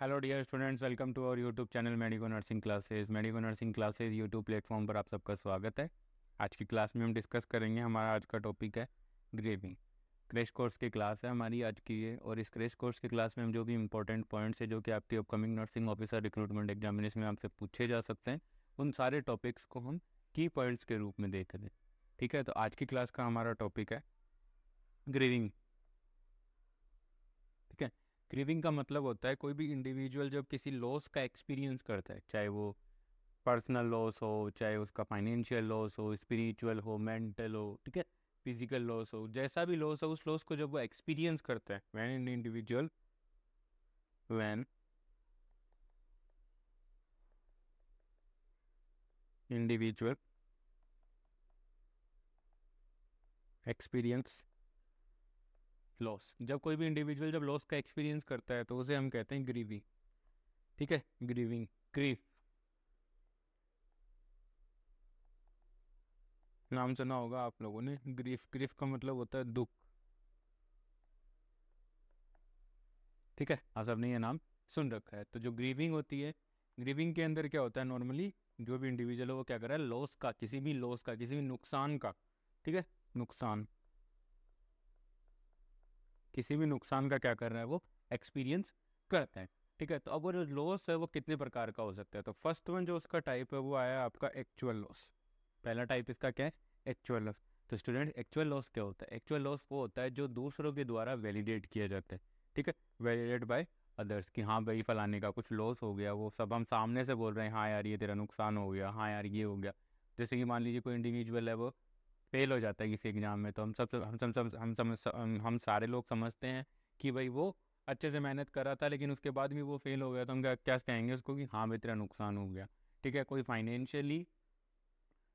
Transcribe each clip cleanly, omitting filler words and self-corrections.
Hello dear students, welcome to our YouTube channel medico nursing classes. Medico nursing classes YouTube platform पर आप सबका स्वागत है। आज की क्लास में हम डिस्कस करेंगे, हमारा आज का टॉपिक है ग्रेविंग। क्रैश कोर्स की क्लास है हमारी आज की ये, और इस क्रैश कोर्स की क्लास में हम जो भी इंपॉर्टेंट पॉइंट्स है जो कि आपकी upcoming nursing officer recruitment examination में आपसे पूछे जा सकते हैं, उन सारे टॉपिक्स को हम की पॉइंट्स के रूप में देख रहे हैं। ठीक है, तो आज की क्लास का हमारा टॉपिक है ग्रेविंग। ठीक है, ग्रीविंग का मतलब होता है कोई भी इंडिविजुअल जब किसी लॉस का एक्सपीरियंस करता है, चाहे वो पर्सनल लॉस हो, चाहे उसका फाइनेंशियल लॉस हो, स्पिरिचुअल हो, मेंटल हो, ठीक है, फिजिकल लॉस हो, जैसा भी लॉस हो, उस लॉस को जब वो एक्सपीरियंस करता है, when an individual when individual experience loss, जब कोई भी इंडिविजुअल जब लॉस का एक्सपीरियंस करता है तो उसे हम कहते हैं ग्रीविंग। ठीक है, ग्रीविंग, ग्रीफ नाम सुना होगा आप लोगों ने। ग्रीफ, ग्रीफ का मतलब होता है दुख। ठीक है, आप सबने ये नाम सुन रखा है। तो जो ग्रीविंग होती है, ग्रीविंग के अंदर क्या होता है, नॉर्मली जो भी इंडिविजुअल है वो क्या कर रहा है, लॉस का, किसी भी लॉस का, किसी भी नुकसान का, ठीक है, नुकसान, किसी भी नुकसान का क्या कर रहा है, वो एक्सपीरियंस करता है। ठीक है, तो अब वो जो लॉस है वो कितने प्रकार का हो सकता है। तो फर्स्ट वन जो उसका टाइप है वो आया आपका एक्चुअल लॉस। पहला टाइप इसका क्या है, एक्चुअल लॉस। तो स्टूडेंट, एक्चुअल लॉस क्या होता है? एक्चुअल लॉस वो होता है जो दूसरों के द्वारा वैलिडेट किया जाता है। ठीक है, वैलिडेट बाय अदर्स, कि हाँ भाई फलाने का कुछ लॉस हो गया, वो सब हम सामने से बोल रहे हैं, हाँ यार ये तेरा नुकसान हो गया, हाँ यार ये हो गया। जैसे कि मान लीजिए कोई इंडिविजुअल है, वो फेल हो जाता है किसी एग्जाम में, तो हम सारे लोग समझते हैं कि भाई वो अच्छे से मेहनत कर रहा था, लेकिन उसके बाद भी वो फेल हो गया, तो हम क्या कहेंगे उसको कि हाँ भाई तेरा नुकसान हो गया। ठीक है, कोई फाइनेंशियली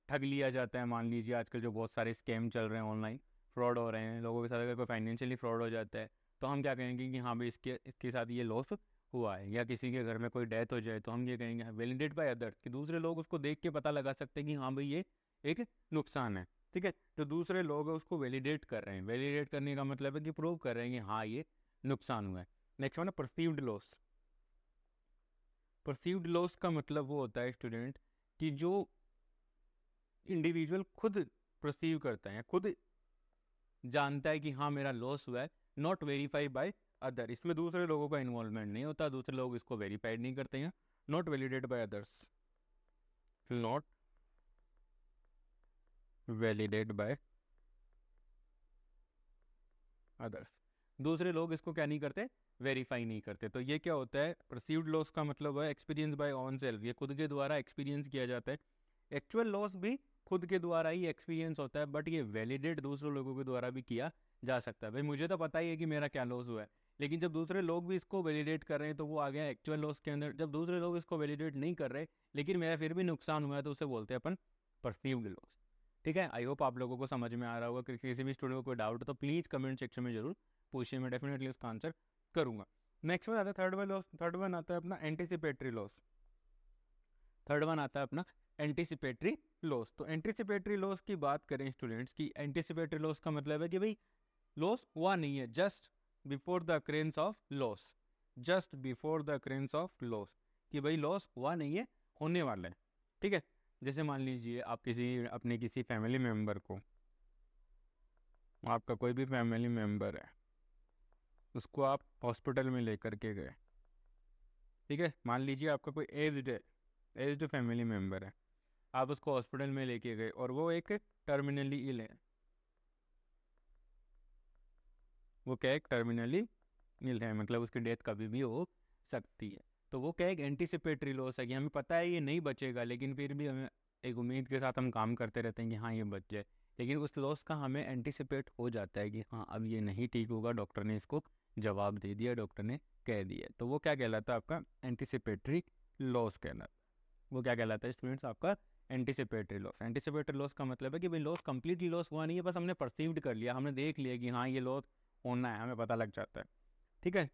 ठग लिया जाता है, मान लीजिए आजकल जो बहुत सारे स्कैम चल रहे हैं, ऑनलाइन फ्रॉड हो रहे हैं लोगों के साथ, अगर कोई फाइनेंशियली फ्रॉड हो जाता है तो हम क्या कहेंगे कि हाँ भाई इसके इसके साथ ये लॉस हुआ है। या किसी के घर में कोई डेथ हो जाए तो हम ये कहेंगे वैलिडेट बाय अदर्स, कि दूसरे लोग उसको देख के पता लगा सकते हैं कि हाँ भाई ये एक नुकसान है। ठीक है, तो दूसरे लोग उसको वैलिडेट कर रहे हैं। वैलिडेट करने का मतलब है कि प्रूव कर रहे हैं कि हाँ ये नुकसान हुआ है। नेक्स्ट वन है परसीव्ड लॉस। परसीव्ड लॉस का मतलब वो होता है स्टूडेंट कि जो इंडिविजुअल खुद परसीव करता है, खुद जानता है कि हाँ मेरा लॉस हुआ है, नॉट वेरीफाई बाय अदर, इसमें दूसरे लोगों का इन्वॉल्वमेंट नहीं होता, दूसरे लोग इसको वेरीफाइड नहीं करते हैं। Not validate by others, not validate by others, दूसरे लोग इसको क्या नहीं करते, वेरीफाई नहीं करते। तो ये क्या होता है, परसीव्ड लॉस का मतलब है एक्सपीरियंस बाय ऑन सेल्फ, ये खुद के द्वारा एक्सपीरियंस किया जाता है। एक्चुअल लॉस भी खुद के द्वारा ही एक्सपीरियंस होता है, बट ये वैलिडेट दूसरे लोगों के द्वारा भी किया जा सकता है। भाई मुझे तो पता ही है कि मेरा क्या लॉस हुआ है, लेकिन जब दूसरे लोग भी इसको वैलिडेट कर रहे हैं तो वो आ गया एक्चुअल लॉस के अंदर। जब दूसरे लोग इसको वैलिडेट नहीं कर रहे लेकिन मेरा फिर भी नुकसान हुआ है, तो उसे बोलते हैं अपन परसीव्ड लॉस। ठीक है, आई होप आप लोगों को समझ में आ रहा होगा। किसी भी स्टूडेंट को कोई डाउट हो तो प्लीज़ कमेंट सेक्शन में जरूर पूछिए, मैं डेफिनेटली उसका आंसर करूंगा। नेक्स्ट वन आता है third one loss. Third one आता है अपना एंटिसिपेटरी लॉस। थर्ड वन आता है अपना एंटिसिपेटरी लॉस। तो एंटिसिपेटरी लॉस की बात करें स्टूडेंट्स की, एंटिसिपेटरी लॉस का मतलब है कि भाई लॉस हुआ नहीं है, just before the occurrence of loss, just before the occurrence of loss, कि भाई लॉस हुआ नहीं है, होने वाला है। ठीक है, जैसे मान लीजिए आप किसी अपने किसी फैमिली मेम्बर को, आपका कोई भी फैमिली मेम्बर है, उसको आप हॉस्पिटल में लेकर के गए। ठीक है, मान लीजिए आपका कोई एज्ड है, एज्ड फैमिली मेम्बर है, आप उसको हॉस्पिटल में लेके गए और वो एक टर्मिनली इल है। वो क्या, एक टर्मिनली इल है, मतलब उसकी डेथ कभी भी हो सकती है। तो वो क्या, एक एंटिसिपेटरी लॉस है कि हमें पता है ये नहीं बचेगा, लेकिन फिर भी हमें एक उम्मीद के साथ हम काम करते रहते हैं कि हाँ ये बच जाए। लेकिन उस लॉस का हमें एंटिसिपेट हो जाता है कि हाँ अब ये नहीं ठीक होगा, डॉक्टर ने इसको जवाब दे दिया, डॉक्टर ने कह दिया। तो वो क्या कहलाता है, आपका एंटिसिपेटरी लॉस कहलाता है। वो क्या कहलाता है स्टूडेंट्स, आपका एंटिसिपेटरी लॉस। एंटिसिपेटरी लॉस का मतलब है कि भाई लॉस कंप्लीटली लॉस हुआ नहीं है, बस हमने परसीव्ड कर लिया, हमने देख लिया कि हाँ ये लॉस होना है, हमें पता लग जाता है। ठीक है,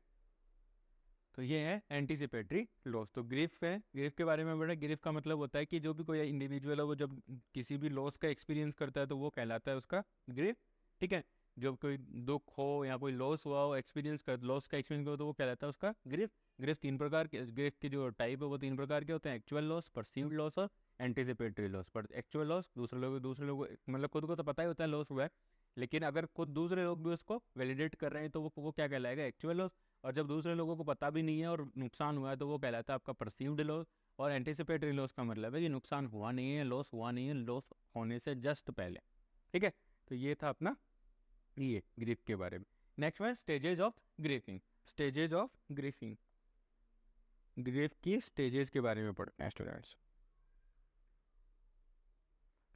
तो ये है एंटिसिपेटरी लॉस। तो ग्रीफ है, ग्रीफ के बारे में बड़ा, ग्रीफ का मतलब होता है कि जो भी कोई इंडिविजुअल है वो जब किसी भी लॉस का एक्सपीरियंस करता है तो वो कहलाता है उसका ग्रीफ। ठीक है, जब कोई दुख हो या कोई लॉस हुआ हो, एक्सपीरियंस कर लॉस का एक्सपीरियंस करो तो वो कहलाता है उसका ग्रीफ। ग्रिफ तीन प्रकार के, ग्रिफ की जो टाइप है वो तीन प्रकार के होते हैं, एक्चुअल लॉस, परसीव्ड लॉस और एंटिसिपेटरी लॉस। पर एक्चुअल लॉस दूसरे लोग मतलब खुद को तो पता ही होता है लॉस हुआ है, लेकिन अगर खुद दूसरे लोग भी उसको वैलिडेट कर रहे हैं तो वो क्या कहलाएगा, एक्चुअल लॉस। और जब दूसरे लोगों को पता भी नहीं है और नुकसान हुआ है तो वो कहलाता है आपका परसीव्ड लॉस। और एंटिसिपेटरी लॉस का मतलब है कि नुकसान हुआ नहीं है, लॉस हुआ नहीं है, लॉस होने से जस्ट पहले। ठीक है, तो ये था अपना ये ग्रीफ के बारे में। Next one, stages of grieving. Stages of grieving, grief की स्टेजेस के बारे में पढ़ते हैं स्टूडेंट्स।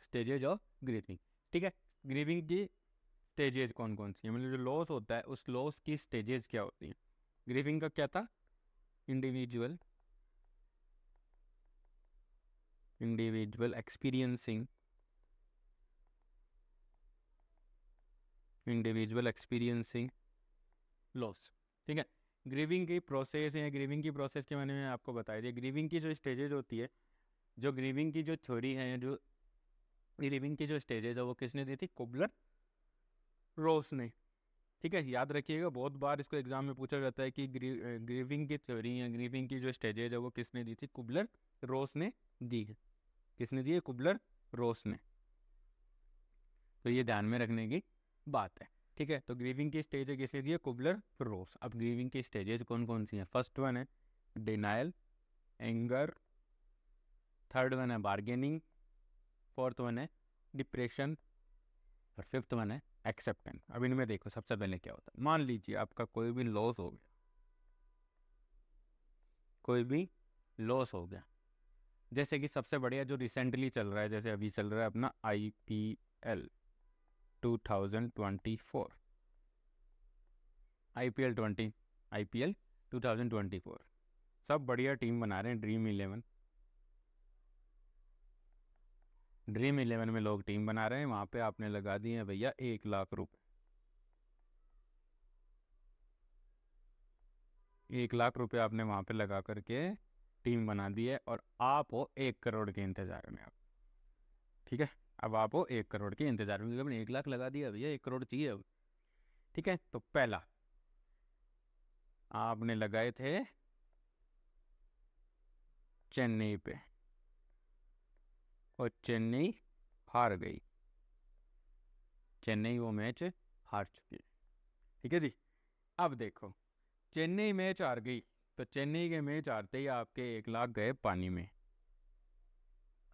स्टेजेज ऑफ ग्रीफिंग, ठीक है। ग्रीफिंग की स्टेजेज कौन कौन सी है, मतलब जो लॉस होता है उस लॉस की स्टेजेस क्या होती हैं। ग्रीफिंग का क्या था, इंडिविजुअल एक्सपीरियंसिंग लॉस। ठीक है, ग्रीविंग की प्रोसेस है, ग्रीविंग की प्रोसेस के बारे में आपको बताया दिया। ग्रीविंग की जो स्टेजेज होती है, जो ग्रीविंग की जो थ्योरी है, जो ग्रीविंग की जो स्टेजेज है वो किसने दी थी, कुबलर रोस ने। ठीक है, याद रखिएगा, बहुत बार इसको एग्जाम में पूछा जाता है कि ग्रीविंग की थ्योरी है, ग्रीविंग की जो स्टेजेज है वो किसने दी थी, कुबलर रोस ने दी है। किसने दी है, कुबलर रोस ने। तो ये ध्यान में रखने की बात है। ठीक है, तो ग्रीविंग की स्टेज किसने दी है, कुबलर रोस। अब ग्रीविंग की स्टेजेस कौन कौन सी हैं, फर्स्ट वन है डिनायल, एंगर, थर्ड वन है बार्गेनिंग, फोर्थ वन है डिप्रेशन, और फिफ्थ वन है एक्सेप्टेंस। अब इनमें देखो सबसे पहले क्या होता है, मान लीजिए आपका कोई भी लॉस हो गया, कोई भी लॉस हो गया, जैसे कि सबसे बढ़िया जो रिसेंटली चल रहा है, जैसे अभी चल रहा है अपना IPL 2024, IPL 2024, सब बढ़िया टीम बना रहे हैं, ड्रीम 11 में लोग टीम बना रहे हैं, वहाँ पे आपने लगा दिए हैं भैया 1 लाख रुपए, 1 लाख रुपए आपने वहाँ पे लगा करके टीम बना दी है, और आप हो 1 करोड़ के इंतजार में आप। ठीक है, अब आप हो 1 करोड़ के इंतजार में, क्योंकि 1 लाख लगा दिया भैया, 1 करोड़ चाहिए अब। ठीक है, तो पहला आपने लगाए थे चेन्नई पे, और चेन्नई हार गई, चेन्नई वो मैच हार चुकी है। ठीक है जी, अब देखो चेन्नई मैच हार गई, तो चेन्नई के मैच हारते ही आपके 1 लाख गए पानी में,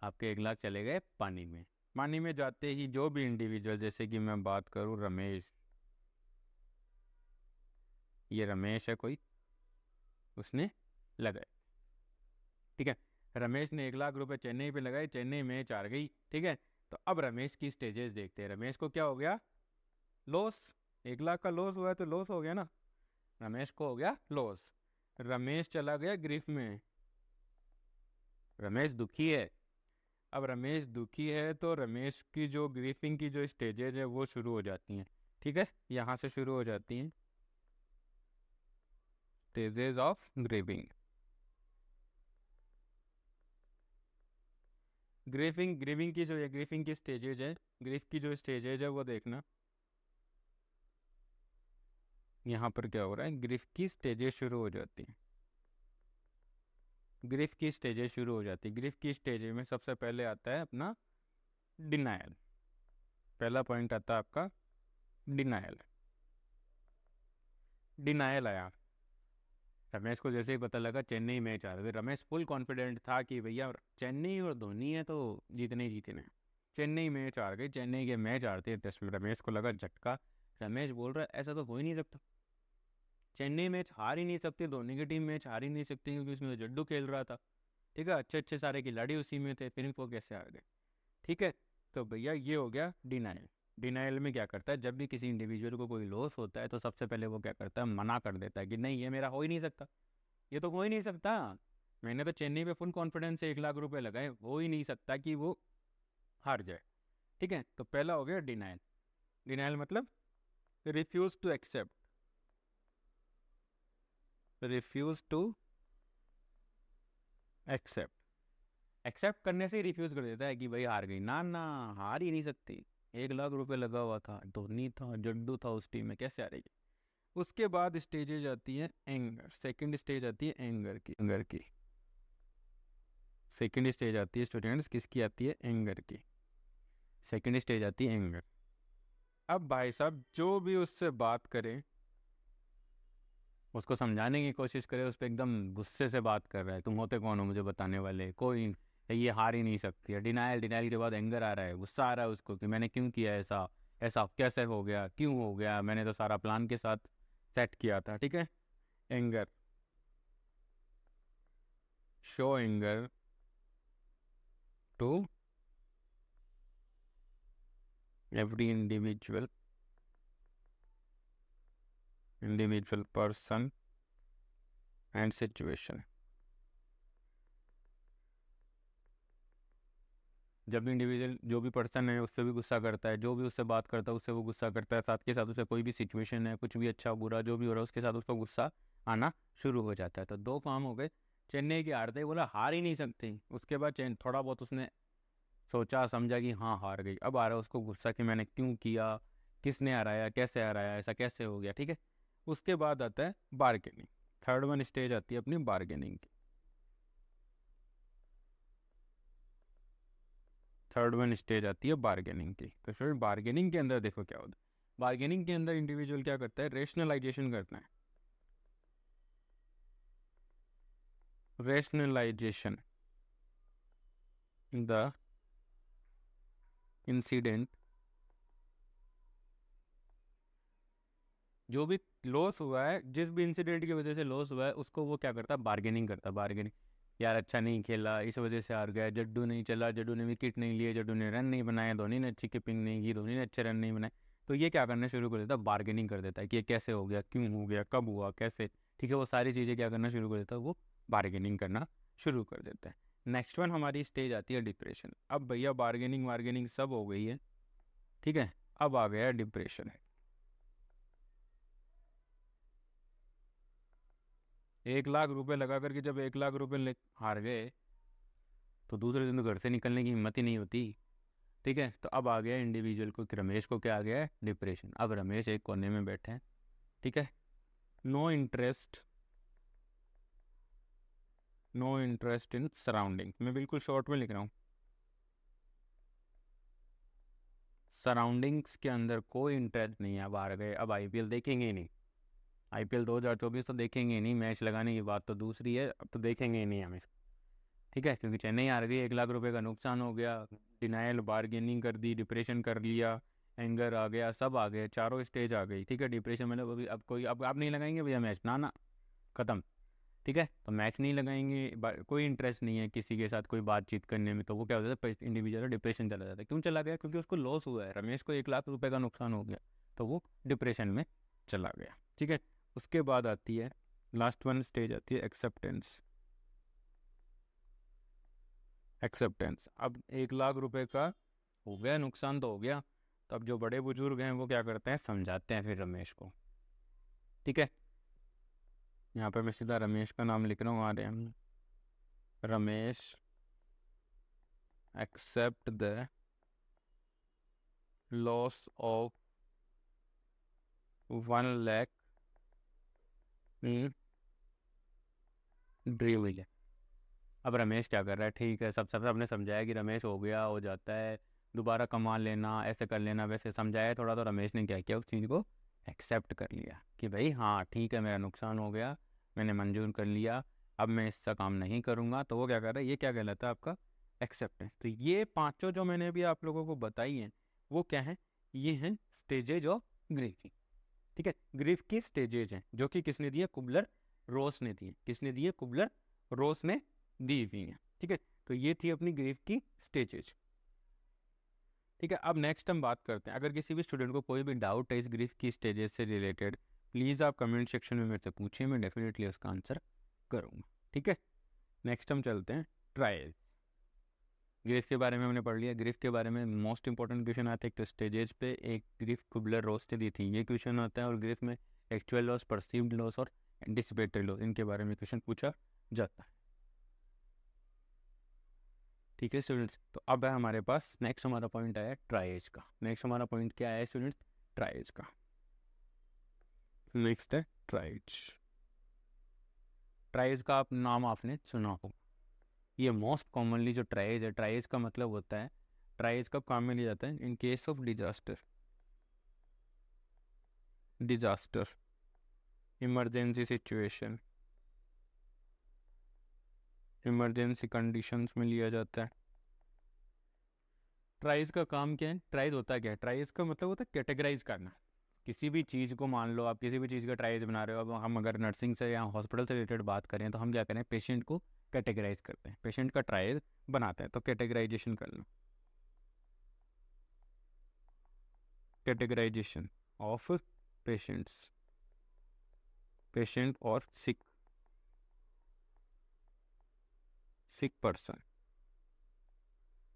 आपके 1 लाख चले गए पानी में। पानी में जाते ही जो भी इंडिविजुअल, जैसे कि मैं बात करूं रमेश, ये रमेश है कोई, उसने लगाए। ठीक है, रमेश ने 1 लाख रुपए चेन्नई पे लगाए, चेन्नई मैच हार गई। ठीक है, तो अब रमेश की स्टेजेस देखते हैं, रमेश को क्या हो गया, लॉस। 1 लाख का लॉस हुआ है तो लॉस हो गया ना, रमेश को हो गया लॉस, रमेश चला गया ग्रिफ में, रमेश दुखी है। अब रमेश दुखी है तो रमेश की जो ग्रीफिंग की जो स्टेजेज है वो शुरू हो जाती हैं। ठीक है, यहाँ से शुरू हो जाती हैं स्टेजेज ऑफ ग्रीफिंग। ग्रीफिंग की जो ग्रीफिंग की स्टेजेज है, ग्रीफ की जो स्टेजेज है वो देखना, यहाँ पर क्या हो रहा है, ग्रीफ की स्टेजेज शुरू हो जाती हैं, ग्रीफ की स्टेजेज शुरू हो जाती है। ग्रीफ की स्टेजेज में सबसे पहले आता है अपना डिनायल, पहला पॉइंट आता है आपका डिनायल। डिनायल आया, रमेश को जैसे ही पता लगा चेन्नई मैच आ रहा है, रमेश फुल कॉन्फिडेंट था कि भैया चेन्नई और धोनी है तो जीतने ही जीतने। चेन्नई मैच हार गई, चेन्नई के मैच हारते टेस्ट में रमेश को लगा झटका, रमेश बोल रहा है ऐसा तो हो ही नहीं सकता, चेन्नई मैच हार ही नहीं सकती, धोनी की टीम मैच हार ही नहीं सकती, क्योंकि उसमें जड्डू खेल रहा था। ठीक है, अच्छे अच्छे सारे खिलाड़ी उसी में थे, फिर वो कैसे हार गए। ठीक है, तो भैया ये हो गया डिनाइल। डिनाइल में क्या करता है, जब भी किसी इंडिविजुअल को कोई लॉस होता है तो सबसे पहले वो क्या करता है, मना कर देता है कि नहीं ये मेरा हो ही नहीं सकता, ये तो हो ही नहीं सकता, मैंने तो चेन्नई पे फुल कॉन्फिडेंस से 1 लाख रुपए लगाए, हो ही नहीं सकता कि वो हार जाए। ठीक है, तो पहला हो गया डिनाइल। डिनाइल मतलब refuse to accept, refuse to accept, accept करने से ही रिफ्यूज कर देता है कि भाई हार गई, ना ना हार ही नहीं सकती, 1 लाख रुपए लगा हुआ था, धोनी था, जड्डू था उस टीम में, कैसे हारेगी। उसके बाद स्टेजेज आती है एंगर, सेकंड स्टेज आती है एंगर की सेकंड स्टेज आती है स्टूडेंट्स, किसकी आती है? एंगर की सेकंड स्टेज आती है एंगर। अब भाई साहब जो भी उससे बात करे, उसको समझाने की कोशिश करे, उस पर एकदम गुस्से से बात कर रहा है, तुम होते कौन हो मुझे बताने वाले, कोई ये हार ही नहीं सकती है। डिनाइल के बाद एंगर आ रहा है, गुस्सा आ रहा है उसको कि मैंने क्यों किया ऐसा, ऐसा कैसे हो गया, क्यों हो गया, मैंने तो सारा प्लान के साथ सेट किया था। ठीक है, anger, show anger to every individual person and situation। जब भी इंडिविजुअल जो भी पर्सन है उससे भी गुस्सा करता है, जो भी उससे बात करता है उससे वो गुस्सा करता है, साथ के साथ उसे कोई भी सिचुएशन है, कुछ भी अच्छा बुरा जो भी हो रहा है उसके साथ उसको गुस्सा आना शुरू हो जाता है। तो दो काम हो गए, चेन्नई की हारते ही बोला हार ही नहीं सकती। उसके बाद थोड़ा बहुत उसने सोचा समझा कि हाँ हार गई, अब आ रहा है उसको गुस्सा कि मैंने क्यों किया, किसने हराया, कैसे हराया, ऐसा कैसे हो गया। ठीक है, उसके बाद आता है बार्गेनिंग, थर्ड वन स्टेज आती है अपनी बार्गेनिंग की। थर्ड वन स्टेज आती है बार्गेनिंग की। तो फिर बार्गेनिंग के अंदर देखो क्या होता है, बार्गेनिंग के अंदर इंडिविजुअल क्या करता है? रेशनलाइजेशन करता है। रेशनलाइजेशन द इंसिडेंट, जो भी लॉस हुआ है, जिस भी इंसिडेंट की वजह से लॉस हुआ है, उसको वो क्या करता है? बार्गेनिंग करता है। बार्गेनिंग, यार अच्छा नहीं खेला इस वजह से हार गया, जड्डू नहीं चला, जड्डू ने विकेट नहीं लिए, जड्डू ने रन नहीं बनाया, धोनी ने अच्छी कीपिंग नहीं की, धोनी ने अच्छे रन नहीं बनाए। तो ये क्या करना शुरू कर देता है? बार्गेनिंग कर देता है कि ये कैसे हो गया, क्यों हो गया, कब हुआ, कैसे। ठीक है, वो सारी चीज़ें क्या करना शुरू कर देता है? वो बार्गेनिंग करना शुरू कर देता है। नेक्स्ट वन हमारी स्टेज आती है डिप्रेशन। अब भैया बार्गेनिंग वार्गेनिंग सब हो गई है, ठीक है, अब आ गया डिप्रेशन। 1 लाख रुपए लगा करके जब 1 लाख रुपए हार गए, तो दूसरे दिन तो घर से निकलने की हिम्मत ही नहीं होती। ठीक है, तो अब आ गया इंडिविजुअल को कि रमेश को क्या आ गया है? डिप्रेशन। अब रमेश एक कोने में बैठे हैं, ठीक है, no interest, no interest in surrounding. मैं बिल्कुल शॉर्ट में लिख रहा हूँ, सराउंडिंग्स के अंदर कोई इंटरेस्ट नहीं है। अब हार गए, अब आईपीएल देखेंगे ही नहीं, आईपीएल 2024 तो देखेंगे ही नहीं, मैच लगाने की बात तो दूसरी है, अब तो देखेंगे ही नहीं हमें। ठीक है, क्योंकि चेन्नई हार गई, 1 लाख रुपए का नुकसान हो गया, डिनाइल, बार्गेनिंग कर दी, डिप्रेशन कर लिया, एंगर आ गया, सब आ गए, चारों स्टेज आ गई। ठीक है, डिप्रेशन मतलब अभी अब कोई अब आप नहीं लगाएंगे भैया मैच, ना ना, खत्म। ठीक है, तो मैच नहीं लगाएंगे, कोई इंटरेस्ट नहीं है किसी के साथ कोई बातचीत करने में, तो वो क्या हो जाता है? इंडिविजुअल डिप्रेशन चला जाता है। क्यों चला गया? क्योंकि उसको लॉस हुआ है, रमेश को 1 लाख रुपए का नुकसान हो गया, तो वो डिप्रेशन में चला गया। ठीक है, उसके बाद आती है लास्ट वन स्टेज आती है एक्सेप्टेंस। एक्सेप्टेंस, अब 1 लाख रुपए का हो गया नुकसान तो हो गया, तो अब जो बड़े बुजुर्ग हैं वो क्या करते हैं? समझाते हैं फिर रमेश को। ठीक है, यहाँ पे मैं सीधा रमेश का नाम लिख रहा हूँ, आ रहे हैं Ramesh accept the loss of 1 lakh in dream. अब रमेश क्या कर रहा है? ठीक है, सब सब सबने समझाया कि रमेश हो गया, हो जाता है, दोबारा कमा लेना, ऐसे कर लेना, वैसे समझाया थोड़ा, तो रमेश ने क्या किया? उस चीज़ को एक्सेप्ट कर लिया कि भाई हाँ ठीक है, मेरा नुकसान हो गया, मैंने मंजूर कर लिया, अब मैं इसका काम नहीं करूँगा। तो वो क्या कर रहा है? ये क्या कहलाता है आपका? एक्सेप्टेंस। तो ये पांचों जो मैंने अभी आप लोगों को बताई हैं, वो क्या है? ये हैं स्टेजेज ऑफ ग्रीफ की। ठीक है, ग्रीफ की स्टेजेज हैं, जो कि किसने दिए? कुबलर रोस ने दिए। किसने दिए? कुबलर रोस ने दी हुई हैं। ठीक है, तो ये थी अपनी ग्रीफ की स्टेजेज। ठीक है, अब नेक्स्ट हम बात करते हैं, अगर किसी भी स्टूडेंट को कोई भी डाउट है इस ग्रीफ की स्टेजेस से रिलेटेड, प्लीज़ आप कमेंट सेक्शन में मेरे से पूछिए, मैं डेफिनेटली उसका आंसर करूँगा। ठीक है, नेक्स्ट हम चलते हैं ट्रायल। ग्रिफ के बारे में हमने पढ़ लिया, ग्रिफ के बारे में मोस्ट इंपॉर्टेंट क्वेश्चन आते हैं, एक तो स्टेजेस पे, एक ग्रिफ कुबलर रोस ने दी थी, ये क्वेश्चन आता है, और ग्रिफ में एक्चुअल लॉस, परसीव्ड लॉस और एंटिसिपेटरी लॉस, इनके बारे में क्वेश्चन पूछा जाता है। ठीक है स्टूडेंट्स, तो अब है हमारे पास नेक्स्ट हमारा पॉइंट आया ट्राइएज का। नेक्स्ट हमारा पॉइंट क्या है स्टूडेंट्स? ट्राइएज का। नेक्स्ट है ट्राइज। ट्राइज का आप नाम आपने सुना हो, ये मोस्ट कॉमनली जो ट्राइज है, ट्राइज का मतलब होता है, ट्राइज कब काम में लिया जाता है? In case of disaster, disaster, emergency situation, emergency conditions में लिया जाता है। ट्राइज का काम क्या है? ट्राइज होता क्या है? ट्राइज का मतलब होता है कैटेगराइज करना। किसी भी चीज़ को मान लो आप किसी भी चीज़ का ट्राइज बना रहे हो, अब हम अगर नर्सिंग से या हॉस्पिटल से रिलेटेड बात करें तो हम क्या करें? पेशेंट को कैटेगराइज करते हैं, पेशेंट का ट्राइज बनाते हैं, तो कैटेगराइजेशन करना, कैटेगराइजेशन ऑफ पेशेंट्स, पेशेंट और सिक, सिक पर्सन,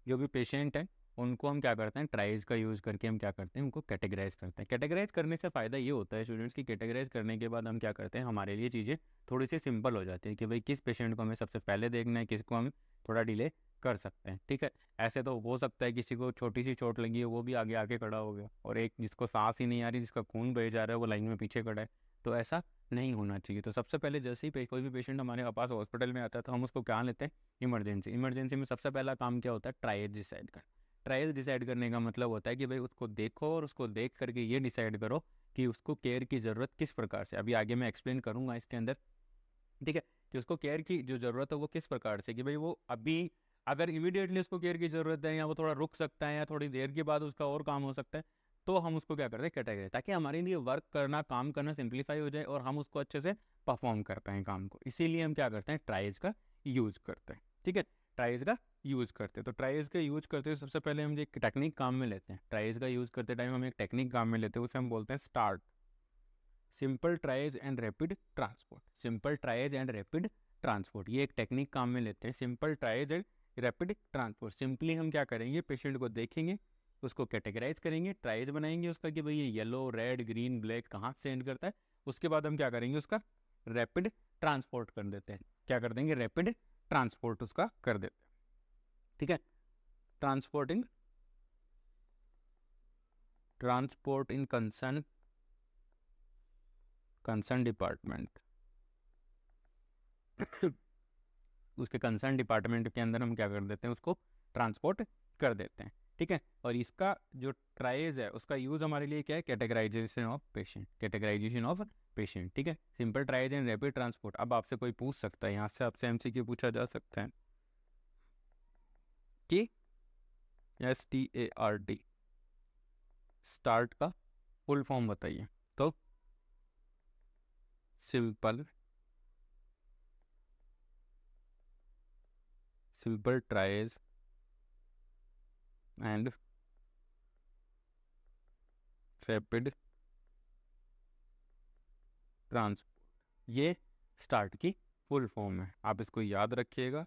जो भी पेशेंट है उनको हम क्या करते हैं? ट्राइज का यूज़ करके हम क्या करते हैं? उनको कैटेगराइज करते हैं। कैटेगराइज करने से फ़ायदा ये होता है स्टूडेंट्स की, कैटेगराइज करने के बाद हम क्या करते हैं, हमारे लिए चीज़ें थोड़ी सी सिंपल हो जाती है कि भाई किस पेशेंट को हमें सबसे पहले देखना है, किसको हम थोड़ा डिले कर सकते हैं। ठीक है, ऐसे तो हो सकता है किसी को छोटी सी चोट लगी है वो भी आगे आके खड़ा हो गया, और एक जिसको सांस ही नहीं आ रही, जिसका खून बह जा रहा है, वो लाइन में पीछे खड़ा है। तो ऐसा नहीं होना चाहिए। तो सबसे पहले जैसे ही कोई भी पेशेंट हमारे पास हॉस्पिटल में आता है तो हम उसको क्या लेते हैं? इमरजेंसी। इमरजेंसी में सबसे पहला काम क्या होता है? ट्राइज डिसाइड कर। ट्राइज डिसाइड करने का मतलब होता है कि भाई उसको देखो और उसको देख करके ये डिसाइड करो कि उसको केयर की ज़रूरत किस प्रकार से, अभी आगे मैं एक्सप्लेन करूंगा इसके अंदर। ठीक है, कि उसको केयर की जो ज़रूरत है वो किस प्रकार से, कि भाई वो अभी अगर इमीडिएटली उसको केयर की ज़रूरत है, या वो थोड़ा रुक सकता है, या थोड़ी देर के बाद उसका और काम हो सकता है, तो हम उसको क्या करते हैं? कैटेगरी, ताकि हमारे लिए वर्क करना, काम करना सिंप्लीफाई हो जाए और हम उसको अच्छे से परफॉर्म कर पाएँ काम को। इसीलिए हम क्या करते हैं? ट्राइज का यूज़ करते हैं। ठीक है, ट्राइज का यूज़ करते हैं। तो ट्राइज का यूज़ करते हैं सबसे पहले हम एक टेक्निक काम में लेते हैं। ट्राइज का यूज़ करते टाइम हम एक टेक्निक काम में लेते हैं, उसे हम बोलते हैं start, simple triage and rapid transport. Simple triage and rapid transport, ये एक टेक्निक काम में लेते हैं, simple triage and rapid transport. Simply हम क्या करेंगे? पेशेंट को देखेंगे, उसको कैटेगराइज करेंगे, ट्राइज बनाएंगे उसका कि भाई ये येलो, रेड, ग्रीन, ब्लैक कहाँ से एंड करता है। उसके बाद हम क्या करेंगे? उसका रैपिड ट्रांसपोर्ट कर देते हैं। क्या कर देंगे? रैपिड ट्रांसपोर्ट उसका कर देते हैं। ठीक है, ट्रांसपोर्टिंग, ट्रांसपोर्ट इन कंसर्न, कंसर्न डिपार्टमेंट उसके कंसर्न डिपार्टमेंट के अंदर हम क्या कर देते हैं? उसको ट्रांसपोर्ट कर देते हैं। ठीक है, और इसका जो ट्राइज है उसका यूज़ हमारे लिए क्या है? Categorisation of patient, categorisation of patient. ठीक है, simple triage and rapid transport. अब आपसे कोई पूछ सकता है, यहाँ से आपसे एमसीक्यू पूछा जा सकता है कि START, स्टार्ट का फुल फॉर्म बताइए। तो simple, simple triage and rapid transport, ये स्टार्ट की फुल फॉर्म है, आप इसको याद रखिएगा।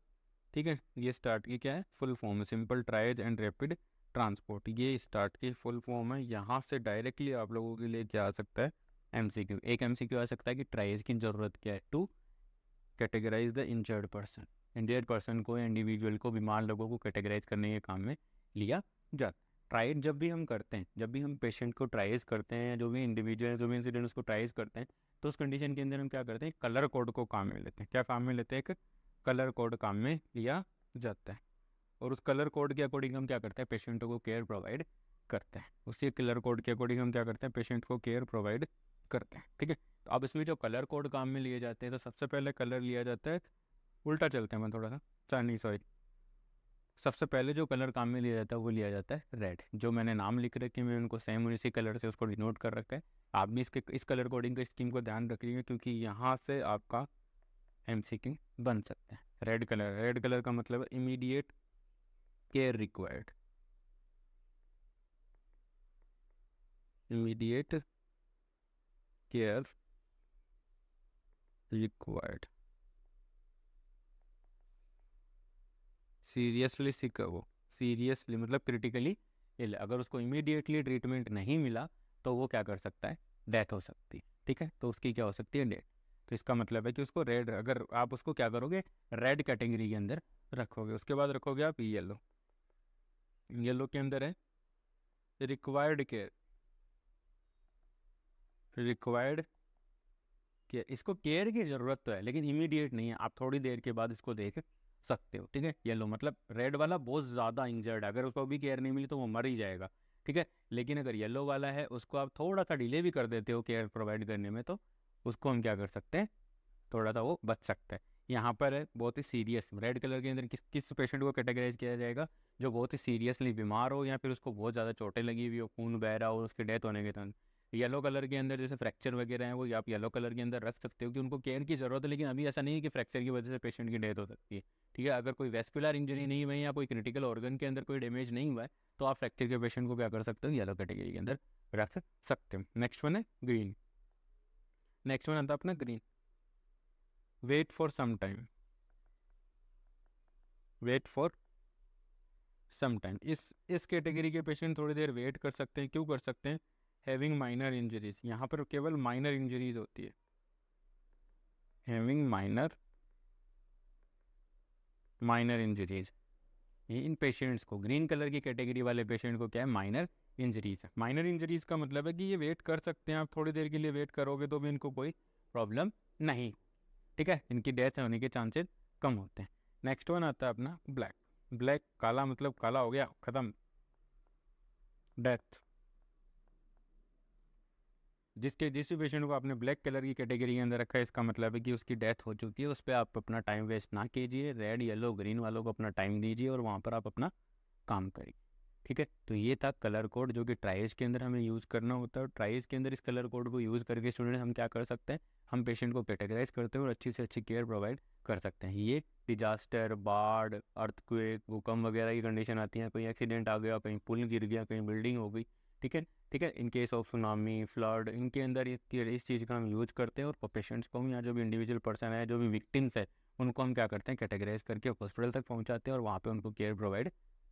ठीक है, ये स्टार्ट की क्या है? फुल फॉर्म है, simple triage and rapid transport, ये स्टार्ट की फुल फॉर्म है। यहाँ से डायरेक्टली आप लोगों के लिए क्या आ सकता है? एमसीक्यू, एक एमसीक्यू आ सकता है कि ट्राइज की ज़रूरत क्या है? To categorise the injured person, injured person को, इंडिविजुअल को, बीमार लोगों को कैटेगराइज करने के काम में लिया जाता है। ट्राइज जब भी हम करते हैं, जब भी हम पेशेंट को ट्राइज करते हैं, जो भी इंडिविजुअल, जो भी इंसिडेंट उसको ट्राइज करते हैं, तो उस कंडीशन के अंदर हम क्या करते हैं? कलर कोड को काम में लेते हैं। क्या काम में लेते हैं? एक कलर कोड काम में लिया जाता है, और उस कलर कोड के अकॉर्डिंग हम क्या करते हैं? पेशेंटों को केयर प्रोवाइड करते हैं। उसी कलर कोड के अकॉर्डिंग हम क्या करते हैं? पेशेंट को केयर प्रोवाइड करते हैं। ठीक है, तो अब इसमें जो कलर कोड काम में लिए जाते हैं, तो सबसे पहले कलर लिया जाता है, उल्टा चलते हैं मैं थोड़ा सा, नहीं सॉरी, सबसे पहले जो कलर काम में लिया जाता है वो लिया जाता है रेड। जो मैंने नाम लिख रखे हैं मैं उनको सेम इसी कलर से उसको डिनोट कर रखा है। आप भी इसके इस कलर कोडिंग का स्कीम को ध्यान रखिएगा, क्योंकि यहाँ से आपका एमसीक्यू बन सकता है। रेड कलर, रेड कलर का मतलब है immediate care required, immediate care required, seriously sick है वो, सीरियसली मतलब क्रिटिकली इल, अगर उसको इमीडिएटली ट्रीटमेंट नहीं मिला तो वो क्या कर सकता है? डेथ हो सकती है। ठीक है, तो उसकी क्या हो सकती है? डेथ। तो इसका मतलब है कि उसको रेड, अगर आप उसको क्या करोगे? रेड कैटेगरी के अंदर रखोगे। उसके बाद रखोगे आप येलो, येलो के अंदर है रिक्वायर्ड केयर, रिक्वायर्ड कि इसको केयर की ज़रूरत तो है लेकिन इमीडिएट नहीं है, आप थोड़ी देर के बाद इसको देख सकते हो। ठीक है, येलो मतलब रेड वाला बहुत ज़्यादा इंजर्ड है, अगर उसको अभी केयर नहीं मिली तो वो मर ही जाएगा। ठीक है, लेकिन अगर येलो वाला है उसको आप थोड़ा सा डिले भी कर देते हो केयर प्रोवाइड करने में, तो उसको हम क्या कर सकते हैं, थोड़ा सा वो बच सकता है। यहाँ पर है बहुत ही सीरियस, रेड कलर के अंदर किस किस पेशेंट को कैटेगराइज किया जाएगा, जो बहुत ही सीरियसली बीमार हो या फिर उसको बहुत ज़्यादा चोटें लगी हुई हो, खून बह रहा हो, उसकी डेथ होने के टाइम। येलो कलर के अंदर जैसे फ्रैक्चर वगैरह हैं, वो आप येलो कलर के अंदर रख सकते हो कि उनको केयर की ज़रूरत है, लेकिन अभी ऐसा नहीं है कि फ्रैक्चर की वजह से पेशेंट की डेथ हो सकती है। ठीक है, अगर कोई वेस्कुलर इंजरी नहीं हुई है या कोई क्रिटिकल ऑर्गन के अंदर कोई डैमेज नहीं हुआ है, तो आप फ्रैक्चर के पेशेंट को क्या कर सकते हो, येलो कैटेगरी के अंदर रख सकते हो। नेक्स्ट वन है ग्रीन। नेक्स्ट वन आता है अपना green, wait for some time. Wait for some time, इस कैटेगरी के पेशेंट थोड़ी देर वेट कर सकते हैं। क्यों कर सकते हैं, हैविंग माइनर इंजरीज, यहाँ पर केवल माइनर इंजरीज होती है, हैविंग माइनर इंजरीज। इन पेशेंट्स को, ग्रीन कलर की कैटेगरी वाले पेशेंट को क्या है, माइनर इंजरीज है। माइनर इंजरीज का मतलब है कि ये वेट कर सकते हैं, आप थोड़ी देर के लिए वेट करोगे तो भी इनको कोई प्रॉब्लम नहीं। ठीक है, इनकी डेथ होने के चांसेस कम होते हैं। नेक्स्ट वन आता है अपना ब्लैक। ब्लैक काला मतलब काला हो गया, खत्म, डेथ। जिस भी पेशेंट को आपने ब्लैक कलर की कैटेगरी के अंदर रखा है, इसका मतलब है कि उसकी डेथ हो चुकी है। उस पर आप अपना टाइम वेस्ट ना कीजिए, रेड येलो ग्रीन वालों को अपना टाइम दीजिए और वहाँ पर आप अपना काम करिए। ठीक है, तो ये था कलर कोड जो कि ट्राइज के अंदर हमें यूज़ करना होता है। और ट्राइज के अंदर इस कलर कोड को यूज़ करके स्टूडेंट हम क्या कर सकते हैं, हम पेशेंट को कैटेगराइज करते हैं और अच्छी से अच्छी केयर प्रोवाइड कर सकते हैं। ये डिजास्टर, बाढ़, अर्थक्वेक, भूकंप वगैरह की कंडीशन आती है, कोई एक्सीडेंट आ गया, कहीं पुल गिर गया, कहीं बिल्डिंग हो गई। ठीक है, ठीक है, in case of tsunami, flood, इनके अंदर इस चीज़ का हम यूज़ करते हैं और पेशेंट्स को या जो भी इंडिविजुअल पर्सन है, जो भी विक्टिम्स है, उनको हम क्या करते हैं, कैटेगराइज करके हॉस्पिटल तक पहुँचाते हैं और वहाँ पर उनको केयर प्रोवाइड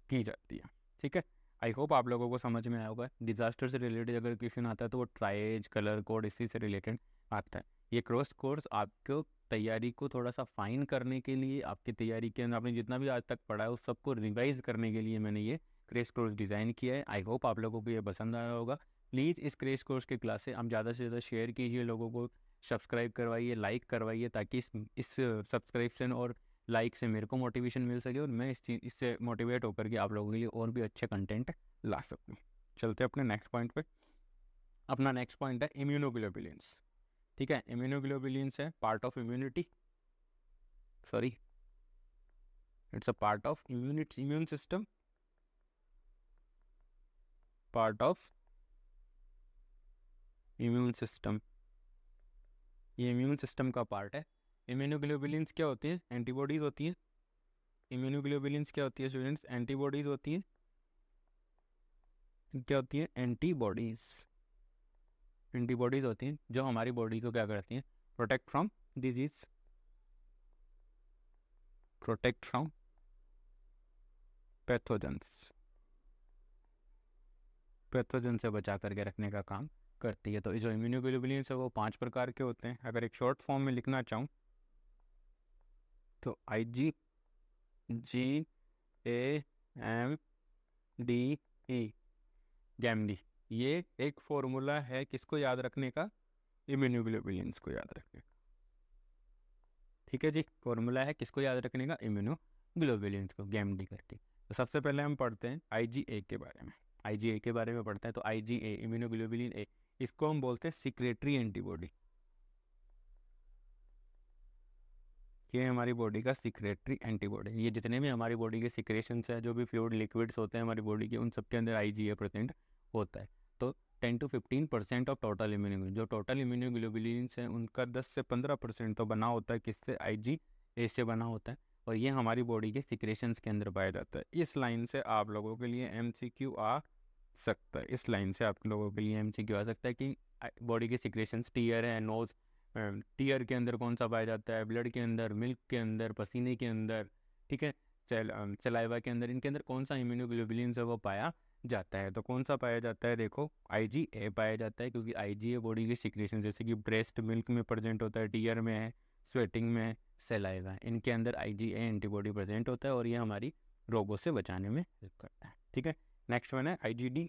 की जाती है। ठीक है, आई होप आप लोगों को समझ में आया होगा। डिजास्टर से रिलेटेड अगर क्वेश्चन आता है तो वो ट्राइज, कलर कोड, इसी से रिलेटेड आता है। ये क्रॉस कोर्स आपको तैयारी को थोड़ा सा फाइन करने के लिए, आपकी तैयारी के अंदर आपने जितना भी आज तक पढ़ा है उस सबको रिवाइज करने के लिए मैंने ये क्रैश कोर्स डिज़ाइन किया है। आई होप आप लोगों को ये पसंद आया होगा। प्लीज़ इस क्रैश कोर्स की क्लासें आप ज़्यादा से ज़्यादा शेयर कीजिए, लोगों को सब्सक्राइब करवाइए, लाइक करवाइए, ताकि इस सब्सक्रिप्शन और लाइक से मेरे को मोटिवेशन मिल सके और मैं इससे मोटिवेट होकर के आप लोगों के लिए और भी अच्छे कंटेंट ला सकूँ। चलते अपने नेक्स्ट पॉइंट पे। अपना नेक्स्ट पॉइंट है इम्यूनोग्लोबुलिन्स। ठीक है, इम्यूनोग्लोबुलिन्स है part of immunity, sorry, it's a part of immune system, part of immune system, ये इम्यून सिस्टम का पार्ट है। इम्यूनोग्लोबुलिन्स क्या होती हैं, एंटीबॉडीज होती हैं। इम्यूनोग्लोबुलिन्स क्या होती है स्टूडेंट्स, एंटीबॉडीज होती हैं। क्या होती है, एंटीबॉडीज। एंटीबॉडीज होती हैं जो हमारी बॉडी को क्या करती हैं, protect from disease, protect from pathogens, pathogen से बचा करके रखने का काम करती है। तो जो इम्यूनोग्लोबुलिन्स है वो 5 प्रकार के होते हैं। अगर एक शॉर्ट फॉर्म में लिखना चाहूँ तो IgG, AMDE, गैमडी, ये एक फॉर्मूला है किसको याद रखने का, इम्यूनोग्लोबुलिन्स को याद रखने का। ठीक है जी, फॉर्मूला है किसको याद रखने का, इम्यूनोग्लोबुलिन्स को, गैमडी करके। तो सबसे पहले हम पढ़ते हैं IgA के बारे में। IgA के बारे में पढ़ते हैं। तो IgA, इम्यूनोग्लोबुलिन ए, इसको हम बोलते हैं सिक्रेटरी एंटीबॉडी। ये हमारी बॉडी का सिक्रेटरी एंटीबॉडी। ये जितने भी हमारी बॉडी के सिक्रेशंस है, जो भी फ्लूइड लिक्विड्स होते हैं हमारी बॉडी के, उन सब के अंदर IgA प्रेजेंट होता है। तो 10 to 15% ऑफ टोटल इम्यूनोग्लोबुलिन, जो टोटल इम्यूनोग्लोबुलिन्स हैं उनका 10 से 15% तो बना होता है किससे, IgA से बना होता है। और ये हमारी बॉडी के सिक्रेशंस के अंदर पाया जाता है। इस लाइन से आप लोगों के लिए MCQ आ सकता है। इस लाइन से आप लोगों के लिए MCQ आ सकता है कि बॉडी के सिक्रेशंस, टीयर है, नोज, टीयर के अंदर कौन सा पाया जाता है, ब्लड के अंदर, मिल्क के अंदर, पसीने के अंदर, ठीक है, सलाइवा के अंदर, इनके अंदर कौन सा इम्यूनोग्लोबुलिन है वो पाया जाता है। तो कौन सा पाया जाता है, देखो IgA पाया जाता है, क्योंकि IgA बॉडी की सिक्रेशन, जैसे कि ब्रेस्ट मिल्क में प्रेजेंट होता है, टीयर में है, स्वेटिंग में, सलाइवा, इनके अंदर IgA एंटीबॉडी प्रेजेंट होता है और ये हमारी रोगों से बचाने में हेल्प करता है। ठीक है, नेक्स्ट वन है IgD।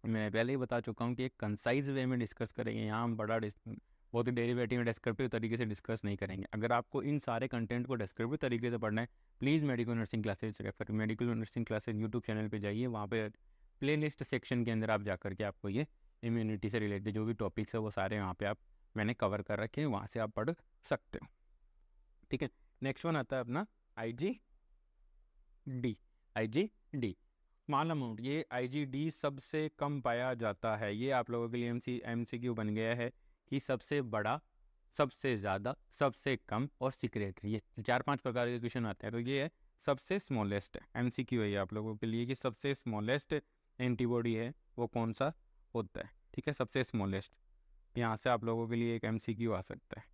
मैं पहले ही बता चुका हूँ कि एक कंसाइज वे में डिस्कस करेंगे, यहाँ हम बड़ा बहुत ही डेरिवेटिव डिस्क्रिप्टिव तरीके से डिस्कस नहीं करेंगे। अगर आपको इन सारे कंटेंट को डिस्क्रिप्टिव तरीके से पढ़ना है, please medical nursing classes refer, medical nursing classes YouTube channel पे जाइए, वहाँ पे प्लेलिस्ट सेक्शन के अंदर आप जा करके आपको ये इम्यूनिटी से रिलेटेड जो भी टॉपिक्स है वो सारे वहाँ पे आप मैंने कवर कर रखे हैं, वहाँ से आप पढ़ सकते हो। ठीक है, नेक्स्ट वन आता है अपना IgD। IgD स्मॉल अमाउंट, ये IgD सबसे कम पाया जाता है। ये आप लोगों के लिए MCQ बन गया है कि सबसे बड़ा, सबसे ज़्यादा, सबसे कम और सीक्रेटरी, ये 4-5 प्रकार के क्वेश्चन आते हैं। तो ये है सबसे स्मॉलेस्ट, MCQ है ये आप लोगों के लिए कि सबसे स्मॉलेस्ट एंटीबॉडी है वो कौन सा होता है। ठीक है, सबसे स्मॉलेस्ट, यहाँ से आप लोगों के लिए एक MCQ आ सकता है।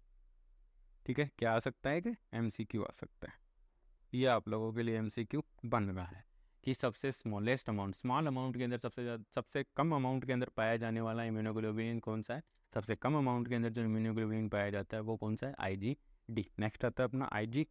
ठीक है, क्या आ सकता है कि MCQ आ सकता है, ये आप लोगों के लिए MCQ बन रहा है कि सबसे स्मॉलेस्ट अमाउंट, स्मॉल अमाउंट के अंदर सबसे कम अमाउंट के अंदर पाया जाने वाला इम्यूनोग्लोबुलिन कौन सा है, सबसे कम अमाउंट के अंदर जो इम्यूनोग्लोबुलिन पाया जाता है वो कौन सा है, IgD। नेक्स्ट आता है अपना IgE।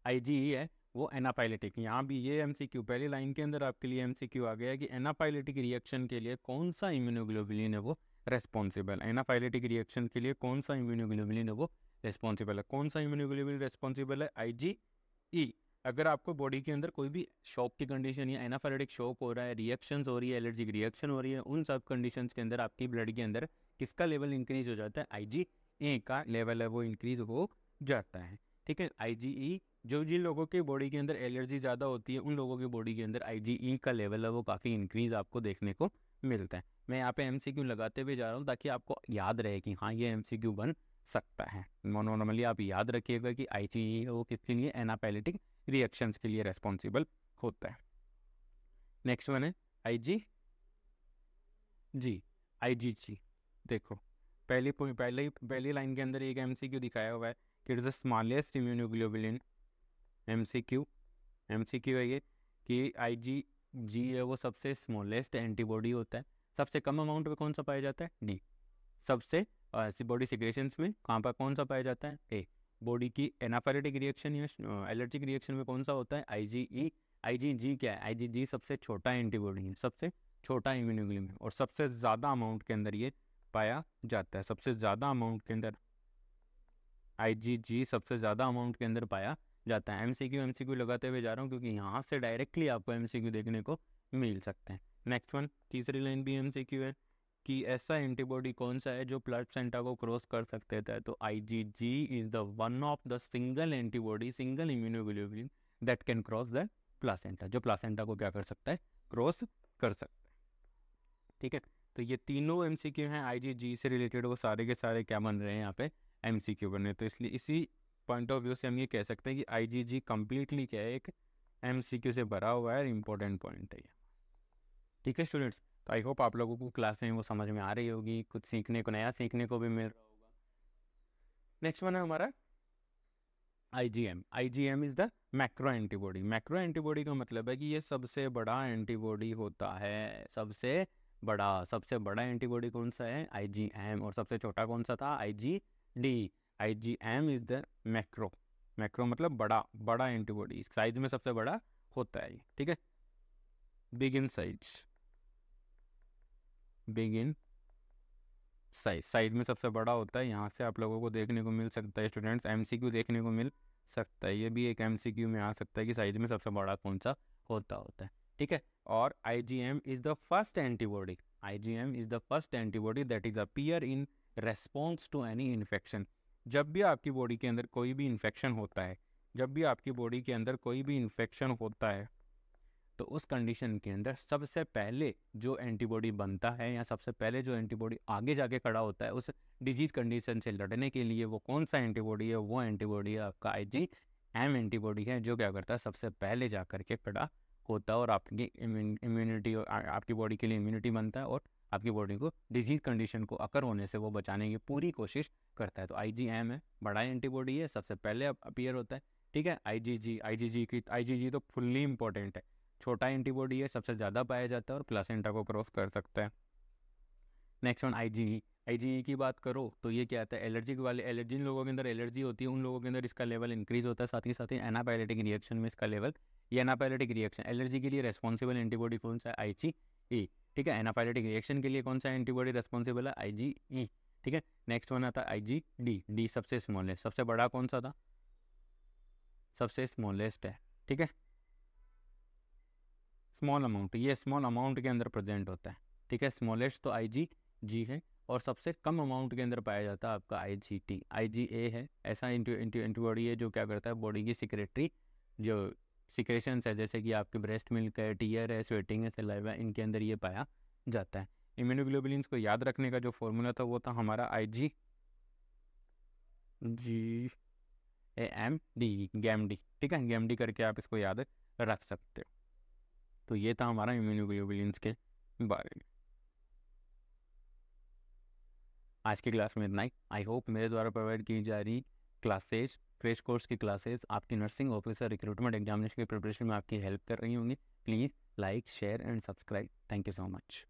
IgE है वो एनापाइलेटिक। यहाँ भी ये MCQ पहली लाइन के अंदर आपके लिए MCQ आ गया है कि एनापाइलेटिक रिएक्शन के लिए कौन सा इम्यूनोग्लोबुलिन है वो रेस्पॉन्सिबल, एनापाइलेटिक रिएक्शन के लिए कौन सा इम्यूनोग्लोबुलिन है वो रेस्पॉन्सिबल है। कौन सा इम्यूनोग्लोबुलिन रेस्पॉन्सिबल है, IgE। अगर आपको बॉडी के अंदर कोई भी शॉक की कंडीशन या एनाफाइलेटिक शॉक हो रहा है, रिएक्शंस हो रही है, एलर्जिक रिएक्शन हो रही है, उन सब कंडीशंस के अंदर आपकी ब्लड के अंदर किसका लेवल इंक्रीज हो जाता है, IgE का लेवल है वो इंक्रीज हो जाता है। ठीक है, IgE जो जिन लोगों के बॉडी के अंदर एलर्जी ज़्यादा होती है उन लोगों की बॉडी के अंदर IgE का लेवल है वो काफ़ी इंक्रीज आपको देखने को मिलता है। मैं यहाँ पे MCQ लगाते हुए जा रहा हूँ ताकि आपको याद रहे कि हाँ ये MCQ बन सकता है। नॉर्मली आप याद रखिएगा कि IgE वो किसके लिए, एनापाइलेटिक रिएक्शंस के लिए रेस्पॉन्सिबल होता है। नेक्स्ट वन है IgG। देखो पहली लाइन के अंदर एक MCQ दिखाया हुआ है कि it is the smallest immunoglobulin. MCQ है ये कि IgG है वो सबसे स्मॉलेस्ट एंटीबॉडी होता है। सबसे कम अमाउंट में कौन सा पाया जाता है, D। सबसे बॉडी सिक्रेशंस में कहाँ पर कौन सा पाया जाता है, A। बॉडी की एनाफाइलेटिक रिएक्शन या एलर्जिक रिएक्शन में कौन सा होता है, IgE। IgG क्या है, IgG सबसे छोटा एंटीबॉडी है, सबसे छोटा इम्यूनोग्लोबुलिन, और सबसे ज़्यादा अमाउंट के अंदर ये पाया जाता है। सबसे ज़्यादा अमाउंट के अंदर IgG सबसे ज़्यादा अमाउंट के अंदर पाया जाता है। MCQ लगाते हुए जा रहा हूँ क्योंकि यहाँ से डायरेक्टली आपको MCQ देखने को मिल सकते हैं। नेक्स्ट वन, तीसरी लाइन भी MCQ है कि ऐसा एंटीबॉडी कौन सा है जो प्लासेंटा को क्रॉस कर सकते थे। तो IgG is the one of the single antibody, single immunoglobulin that can cross the placenta, जो प्लासेंटा को क्या कर सकता है, क्रॉस कर सकता है। ठीक है, तो ये तीनों MCQ हैं IgG से रिलेटेड, वो सारे के सारे क्या बन रहे हैं यहाँ पे, MCQ बन रहे हैं। तो इसलिए इसी पॉइंट ऑफ व्यू से हम ये कह सकते हैं कि IgG कम्प्लीटली क्या है, एक MCQ से भरा हुआ है, इंपॉर्टेंट पॉइंट है ये। ठीक है स्टूडेंट्स, तो आई होप आप लोगों को क्लास में वो समझ में आ रही होगी, कुछ सीखने को, नया सीखने को भी मिल रहा होगा। नेक्स्ट वन है हमारा IgM। IgM is the macro antibody. Macro antibody का मतलब है कि ये सबसे बड़ा एंटीबॉडी होता है, सबसे बड़ा एंटीबॉडी कौन सा है, IgM, और सबसे छोटा कौन सा था, IgD। IgM is the macro मतलब बड़ा एंटीबॉडी, साइज में सबसे बड़ा होता है। ठीक है, बिग इन साइज में सबसे बड़ा होता है। यहाँ से आप लोगों को देखने को मिल सकता है स्टूडेंट्स, MCQ देखने को मिल सकता है, ये भी एक MCQ में आ सकता है कि साइज में सबसे बड़ा कौन सा होता है। ठीक है, और IgM is the first antibody, IgM is the first antibody that is appear in response to any infection. जब भी आपकी बॉडी के अंदर कोई भी इन्फेक्शन होता है, तो उस कंडीशन के अंदर सबसे पहले जो एंटीबॉडी बनता है या सबसे पहले जो एंटीबॉडी आगे जाके खड़ा होता है उस डिजीज कंडीशन से लड़ने के लिए, वो कौन सा एंटीबॉडी है, वो एंटीबॉडी है आपका IgM एंटीबॉडी है, जो क्या करता है, सबसे पहले जा करके खड़ा होता है और आपकी इम्यूनिटी, आपकी बॉडी के लिए इम्यूनिटी बनता है और आपकी बॉडी को डिजीज कंडीशन को अकर होने से वो बचाने की पूरी कोशिश करता है। तो IgM है, बड़ा एंटीबॉडी है, सबसे पहले अपीयर होता है। ठीक है, IgG तो फुल्ली इंपॉर्टेंट है, छोटा एंटीबॉडी है, सबसे ज़्यादा पाया जाता है और प्लासेंटा को क्रॉस कर सकता है। नेक्स्ट वन IgE की बात करो तो ये क्या आता है, जिन लोगों के अंदर एलर्जी होती है उन लोगों के अंदर इसका लेवल इंक्रीज होता है। साथ ही एनापाइलेटिक रिएक्शन में इसका लेवल, ये एनापाइलेटिक रिएक्शन एलर्जी के लिए रेस्पॉन्सिबल एंटीबॉडी कौन सा है, IgE। ठीक है, एनापाइलेटिक रिएक्शन के लिए कौन सा एंटीबॉडी रेस्पॉन्सिबल है, IgE। ठीक है। नेक्स्ट वन आता है IgD। डी सबसे स्मॉलेस्ट, सबसे बड़ा कौन सा था? सबसे स्मॉलेस्ट है, ठीक है। स्मॉल अमाउंट, ये स्मॉल अमाउंट के अंदर प्रेजेंट होता है, ठीक है। स्मॉलेस्ट तो IgG है, और सबसे कम अमाउंट के अंदर पाया जाता है आपका IgT। IgA है ऐसा एंटीबॉडी है जो क्या करता है, बॉडी की सिक्रेटरी जो सिक्रेशंस है, जैसे कि आपके ब्रेस्ट मिल्क है, टीयर है, स्वेटिंग है, सलाइवा, इनके अंदर ये पाया जाता है। इम्यूनोग्लोबुलिन्स को याद रखने का जो फॉर्मूला था वो था हमारा IgG AMD, गैमडी, ठीक है। गैमडी करके आप इसको याद रख सकते हो। तो ये था हमारा इम्यूनोग्लोबुलिन्स के बारे में। आज की क्लास में इतना ही। आई होप मेरे द्वारा प्रोवाइड की जा रही क्लासेज, क्रेश कोर्स की क्लासेज आपकी नर्सिंग ऑफिसर रिक्रूटमेंट एग्जामिनेशन की प्रिपरेशन में आपकी हेल्प कर रही होंगी। Please like, share and subscribe. Thank you so much.